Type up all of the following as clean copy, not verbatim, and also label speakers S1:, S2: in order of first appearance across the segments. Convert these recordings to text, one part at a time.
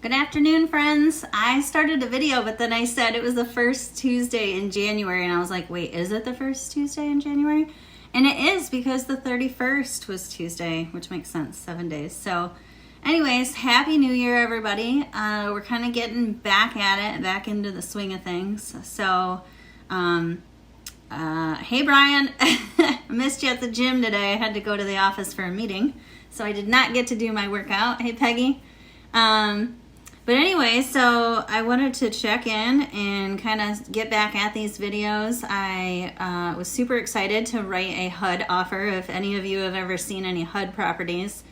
S1: Good afternoon, friends. I started a video, but then I said it was the first Tuesday in January, and I was like, wait, is it the first Tuesday in January? And it is, because the 31st was Tuesday, which makes sense, 7 days. So anyways, Happy New Year, everybody. We're kind of getting back at it, back into the swing of things. So, hey, Brian. I missed you at the gym today. I had to go to the office for a meeting, so I did not get to do my workout. Hey, Peggy. But anyway, so I wanted to check in and kind of get back at these videos. I was super excited to write a HUD offer. If any of you have ever seen any HUD properties,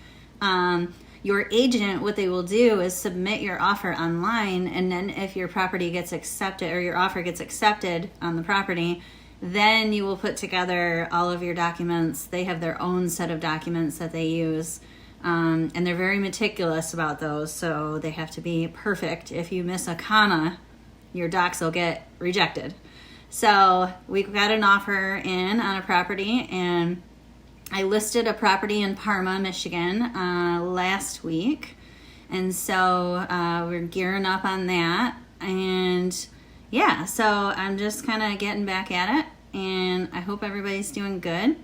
S1: your agent, what they will do is submit your offer online, and then if your property gets accepted or your offer gets accepted on the property, then you will put together all of your documents. They have their own set of documents that they use. And they're very meticulous about those, so they have to be perfect. If you miss a comma, your docs will get rejected. So we got an offer in on a property, and I listed a property in Parma, Michigan, last week. And so we're gearing up on that. And yeah, so I'm just kind of getting back at it, and I hope everybody's doing good.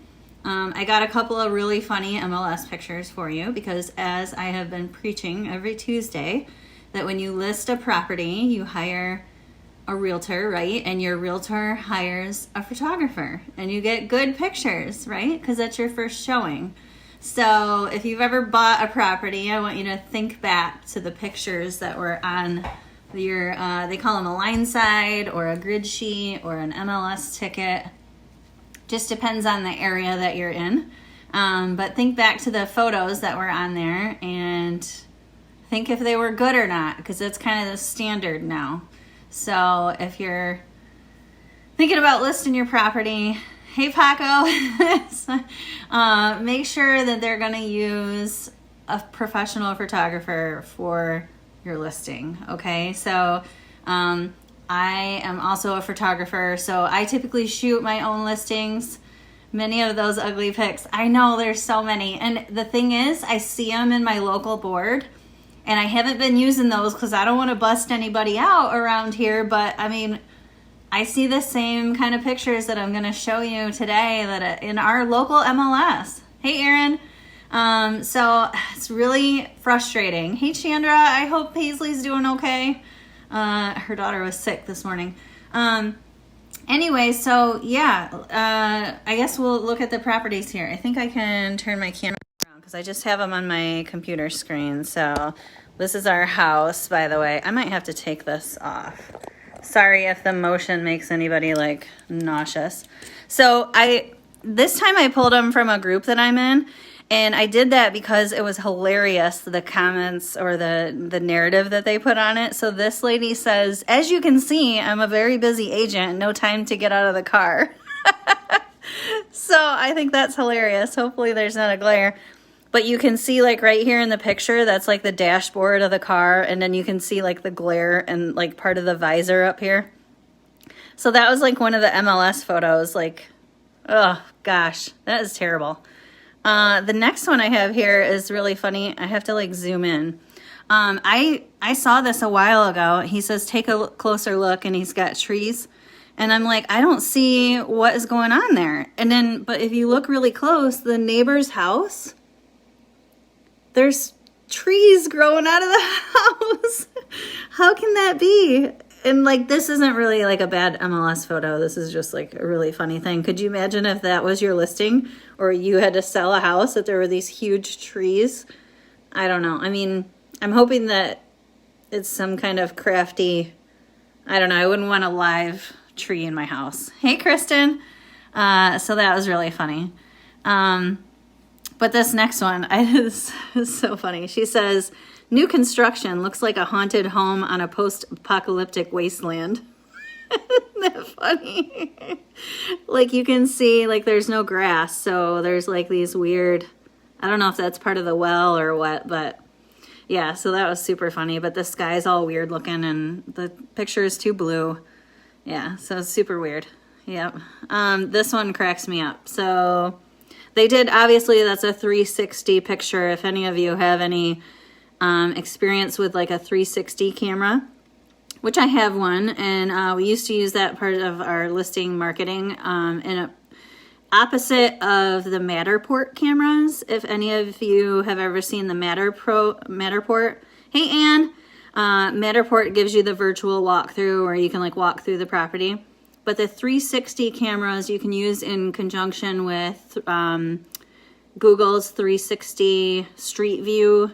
S1: I got a couple of really funny MLS pictures for you, because as I have been preaching every Tuesday, that when you list a property, you hire a realtor, right? And your realtor hires a photographer, and you get good pictures, right? Because that's your first showing. So if you've ever bought a property, I want you to think back to the pictures that were on your, they call them a line side or a grid sheet or an MLS ticket. Just depends on the area that you're in. But think back to the photos that were on there and think if they were good or not, because that's kind of the standard now. So if you're thinking about listing your property, hey Paco, make sure that they're going to use a professional photographer for your listing, okay? So I am also a photographer, so I typically shoot my own listings. Many of those ugly pics, I know there's so many. And the thing is, I see them in my local board, and I haven't been using those because I don't want to bust anybody out around here. But I mean, I see the same kind of pictures that I'm going to show you today that in our local MLS. Hey, Aaron. So it's really frustrating. Hey, Chandra, I hope Paisley's doing okay. Her daughter was sick this morning. Anyway, so yeah, I guess we'll look at the properties here. I think I can turn my camera around because I just have them on my computer screen. So this is our house, by the way. I might have to take this off. Sorry if the motion makes anybody like nauseous. So this time I pulled them from a group that I'm in. And I did that because it was hilarious, the comments or the narrative that they put on it. So this lady says, as you can see, I'm a very busy agent, no time to get out of the car. So I think that's hilarious. Hopefully there's not a glare. But you can see like right here in the picture, that's like the dashboard of the car. And then you can see like the glare and like part of the visor up here. So that was like one of the MLS photos. Like, oh gosh, that is terrible. The next one I have here is really funny. I have to like zoom in. I saw this a while ago. He says, take a closer look, and he's got trees. And I'm like, I don't see what is going on there. And then, but if you look really close, the neighbor's house, there's trees growing out of the house. How can that be? And like, this isn't really like a bad MLS photo. This is just like a really funny thing. Could you imagine if that was your listing, or you had to sell a house that there were these huge trees? I don't know. I mean, I'm hoping that it's some kind of crafty, I don't know. I wouldn't want a live tree in my house. Hey, Kristen. So that was really funny. But this next one is so funny. She says, new construction looks like a haunted home on a post-apocalyptic wasteland. Isn't that funny? Like you can see, like there's no grass, so there's like these weird, I don't know if that's part of the well or what, but yeah, so that was super funny. But the sky's all weird looking, and the picture is too blue. Yeah, so it's super weird. Yep. This one cracks me up. So they did, obviously that's a 360 picture. If any of you have any experience with like a 360 camera, which I have one, and we used to use that part of our listing marketing, and opposite of the Matterport cameras. If any of you have ever seen the Matterport, hey Ann, Matterport gives you the virtual walkthrough where you can like walk through the property. But the 360 cameras you can use in conjunction with Google's 360 Street View,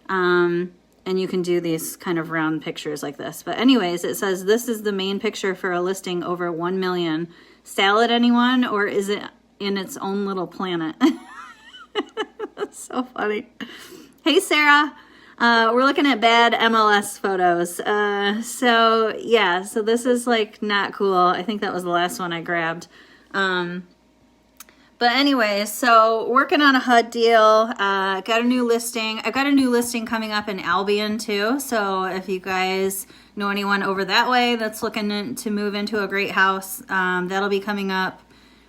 S1: and you can do these kind of round pictures like this. But anyways, it says this is the main picture for a listing over 1 million. Salad anyone, or is it in its own little planet? That's so funny. Hey Sarah, we're looking at bad MLS photos. So this is like not cool. I think that was the last one I grabbed. But anyway, so working on a HUD deal, got a new listing. I've got a new listing coming up in Albion too. So if you guys know anyone over that way that's looking to move into a great house, that'll be coming up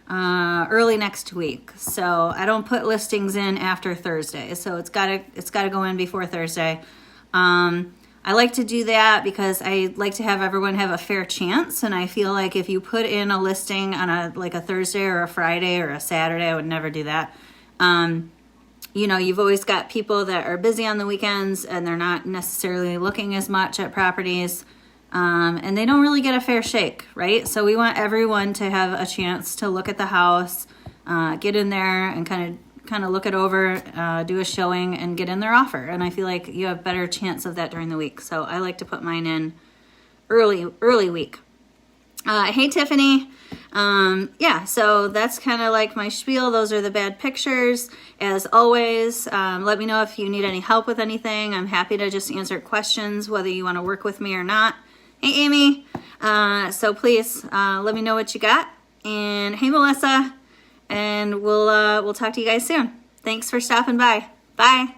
S1: early next week. So I don't put listings in after Thursday. So it's gotta go in before Thursday. I like to do that because I like to have everyone have a fair chance, and I feel like if you put in a listing on a Thursday or a Friday or a Saturday, I would never do that. You've always got people that are busy on the weekends and they're not necessarily looking as much at properties, and they don't really get a fair shake, right? So we want everyone to have a chance to look at the house, get in there and kind of look it over, do a showing, and get in their offer. And I feel like you have better chance of that during the week. So I like to put mine in early week. Hey, Tiffany. So that's kind of like my spiel. Those are the bad pictures. As always, let me know if you need any help with anything. I'm happy to just answer questions, whether you want to work with me or not. Hey, Amy. So please let me know what you got. And hey, Melissa. And we'll talk to you guys soon. Thanks for stopping by. Bye.